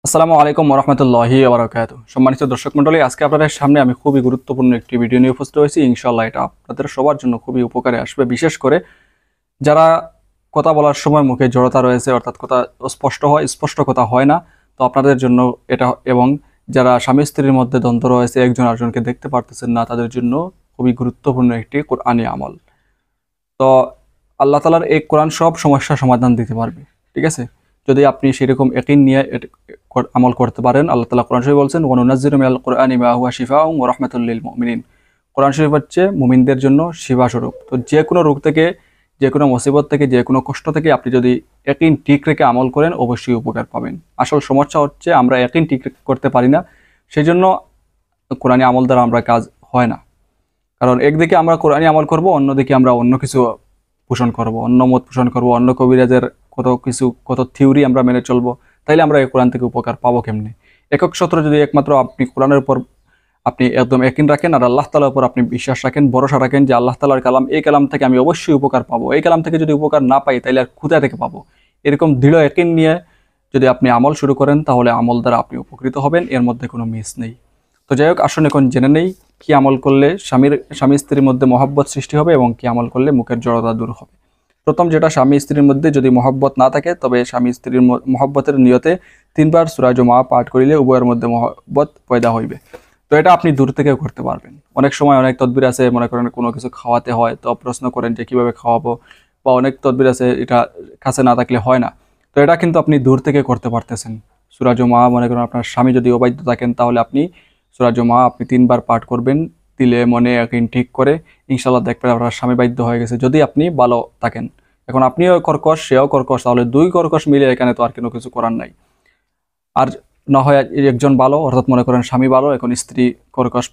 আসসালামু আলাইকুম ওরহমতুল্লাহি ওবারাকাতুহু। সম্মানিত দর্শক মণ্ডলী, আজকে আপনাদের সামনে আমি খুবই গুরুত্বপূর্ণ একটি ভিডিও নিয়ে উপস্থিত হয়েছি। ইনশাআল্লাহ এটা আপনাদের সবার জন্য খুবই উপকারে আসবে, বিশেষ করে যারা কথা বলার সময় মুখে জড়তা রয়েছে, অর্থাৎ কথা স্পষ্ট কথা হয় না, তো আপনাদের জন্য এটা, এবং যারা স্বামী স্ত্রীর মধ্যে দ্বন্দ্ব রয়েছে, একজন আরেকজনকে দেখতে পারতেছেন না, তাদের জন্য খুবই গুরুত্বপূর্ণ একটি কোরআনী আমল। তো আল্লাহ তাআলার এই কোরআন সব সমস্যার সমাধান দিতে পারবে, ঠিক আছে, যদি আপনি সেরকম ইয়াকিন নিয়ে আমল করতে পারেন। আল্লাহ তাআলা কোরআন শরীফে বলছেন, ওয়া নুনাজ্জিলু মিনাল কুরআনি মা হুয়া শিফাউন ওয়া রাহমাতুল লিল মুমিনিন। কোরআন শরীফ হচ্ছে মুমিনদের জন্য শিফা স্বরূপ। তো যে কোনো রোগ থেকে, যে কোনো মুসিবত থেকে, যে কোনো কষ্ট থেকে আপনি যদি ইয়াকিন ঠিক রেখে আমল করেন, অবশ্যই উপকার পাবেন। আসল সমস্যা হচ্ছে আমরা ইয়াকিন ঠিক করতে পারি না, সেই জন্য কোরআনী আমল দ্বারা আমরা কাজ হয় না। কারণ একদিকে আমরা কোরআনী আমল করব, অন্যদিকে আমরা অন্য কিছু পোষণ করব, অন্য মত পোষণ করব, অন্য কবিরাজের কত থিওরি আমরা মেনে চলবো। তাইলে আমরা এই কোরআন থেকে উপকার পাবো কেমনে? একক সত্র যদি একমাত্র আপনি কোরআনের উপর আপনি একদম ইয়াকিন রাখেন, আর আল্লাহ তাআলার উপর আপনি বিশ্বাস রাখেন, ভরসা রাখেন যে আল্লাহ তাআলার কালাম, এই কালাম থেকে আমি অবশ্যই উপকার পাবো, এই কালাম থেকে যদি উপকার না পাই তাইলে আর কোথা থেকে পাবো, এরকম দৃঢ় ইয়াকিন নিয়ে যদি আপনি আমল শুরু করেন, তাহলে আমল দ্বারা আপনি উপকৃত হবেন, এর মধ্যে কোনো মিস নেই। তো যাই হোক, আসুন এখন জেনে নেই কি আমল করলে স্বামী স্ত্রীর মধ্যে মহব্বত সৃষ্টি হবে এবং কি আমল করলে মুখের জড়তা দূর হবে। প্রথম যেটা, স্বামী স্ত্রীর মধ্যে যদি মহব্বত না থাকে, তবে স্বামী স্ত্রীর মহব্বতের নিয়তে 3বার সূরা জুমা পাঠ করিলে উভয়ের মধ্যে মহব্বত পয়দা হইবে। তো এটা আপনি দূর থেকেও করতে পারবেন। অনেক সময় অনেক তদবির আছে, মনে করেন কোনো কিছু খাওয়াতে হয়, তো প্রশ্ন করেন যে কিভাবে খাওয়াবো, বা অনেক তদবির আছে এটা কাছে না থাকলে হয় না। তো এটা কিন্তু আপনি দূর থেকে করতে পারতেছেন। সূরা জুমা, মনে করেন আপনার স্বামী যদি অবাধ্য থাকেন, তাহলে আপনি সূরা জুমা আপনি 3বার পাঠ করবেন, দিলে মনে ইয়াকিন ঠিক করে, ইনশাআল্লাহ দেখবেন আপনার স্বামী বাধ্য হয়ে গেছে, যদি আপনি ভালো থাকেন। এখন আপনিও কর্কশ, সেও কর্কশ, তাহলে দুই কর্কশ মিলে এখানে তো আর কোনো কিছু করার নাই। আর না হয় একজন ভালো, অর্থাৎ মনে করেন স্বামী ভালো, এখন স্ত্রী কর্কশ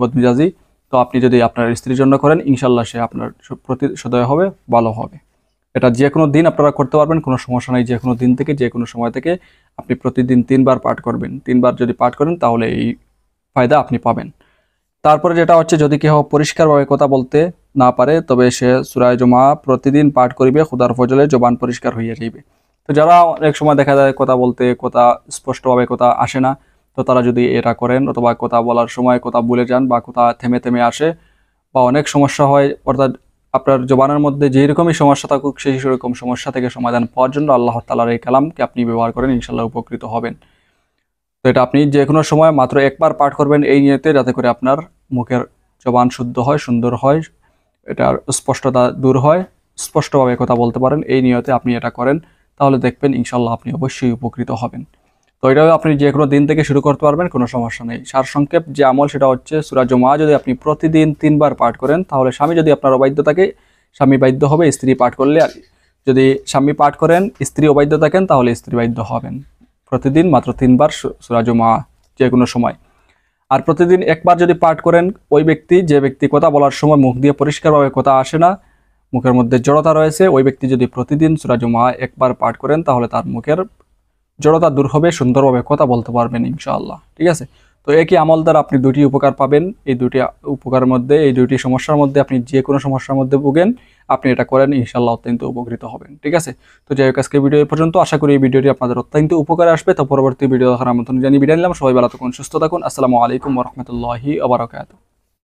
বদমিজাজি, তো আপনি যদি আপনার স্ত্রীর জন্য করেন, ইনশাল্লাহ সে আপনার প্রতি সদয় হবে, ভালো হবে। এটা যে কোনো দিন আপনারা করতে পারবেন, কোনো সমস্যা নাই। যে কোনো দিন থেকে, যে কোনো সময় থেকে আপনি প্রতিদিন 3বার পাঠ করবেন। 3বার যদি পাঠ করেন, তাহলে এই ফায়দা আপনি পাবেন। তারপরে যেটা হচ্ছে, যদি কেউ পরিষ্কারভাবে কথা বলতে না পারে, তবে সে সূরা জুমা প্রতিদিন পাঠ করিবে, খুদার ফজলে জবান পরিষ্কার হইয়া যাইবে। তো যারা অনেক সময় দেখা যায় কথা বলতে, কথা স্পষ্টভাবে কথা আসে না, তো তারা যদি এটা করেন, অথবা কথা বলার সময় কথা ভুলে যান, বা কথা থেমে থেমে আসে, বা অনেক সমস্যা হয়, অর্থাৎ আপনার জবানের মধ্যে যেই রকমই সমস্যা থাকুক, সেই রকম সমস্যা থেকে সমাধান পাওয়ার জন্য আল্লাহ তাআলার এই কালামকে আপনি ব্যবহার করেন, ইনশাআল্লাহ উপকৃত হবেন। তো এটা আপনি যে কোনো সময় মাত্র একবার পাঠ করবেন, এই নিয়তে, যাতে করে আপনার মুখের জবান শুদ্ধ হয়, সুন্দর হয়, এটার স্পষ্টতা দূর হয়, স্পষ্টভাবে কথা বলতে পারেন, এই নিয়তে আপনি এটা করেন, তাহলে দেখবেন ইনশাল্লাহ আপনি অবশ্যই উপকৃত হবেন। তো এটাও আপনি যে কোনো দিন থেকে শুরু করতে পারবেন, কোনো সমস্যা নেই। সারসংক্ষেপ যে আমল, সেটা হচ্ছে সূরা জুমা যদি আপনি প্রতিদিন 3বার পাঠ করেন, তাহলে স্বামী যদি আপনার অবাধ্য থাকে, স্বামী বাধ্য হবে, স্ত্রী পাঠ করলে, যদি স্বামী পাঠ করেন, স্ত্রী অবাধ্য থাকেন, তাহলে স্ত্রী বাধ্য হবেন। প্রতিদিন মাত্র 3বার সূরা জুমা, যে কোনো সময়। আর প্রতিদিন একবার যদি পাঠ করেন, ওই ব্যক্তি, যে ব্যক্তি কথা বলার সময় মুখ দিয়ে পরিষ্কারভাবে কথা আসে না, মুখের মধ্যে জড়তা রয়েছে, ওই ব্যক্তি যদি প্রতিদিন সূরা জুমা একবার পাঠ করেন, তাহলে তার মুখের জড়তা দূর হবে, সুন্দরভাবে কথা বলতে পারবেন ইনশাআল্লাহ, ঠিক আছে। তো একই আমল দ্বারা আপনি দুটি উপকার পাবেন। এই দুটি উপকারের মধ্যে, এই দুটি সমস্যার মধ্যে, আপনি যে কোনো সমস্যার মধ্যে ভুগেন, আপনি এটা করেন, ইনশাআল্লাহ অত্যন্ত উপকৃত হবেন, ঠিক আছে। তো যাই হোক, আজকে ভিডিও এই পর্যন্ত। আশা করি এই ভিডিওটি আপনাদের অত্যন্ত উপকারে আসবে। তো পরবর্তী ভিডিও দেখার আমন্ত্রণ জানিয়ে বিদায় নিলাম। সবাই ভালো থাকুন, সুস্থ থাকুন। আসসালামু আলাইকুম ওয়া রাহমাতুল্লাহি ওয়া বারাকাতুহু।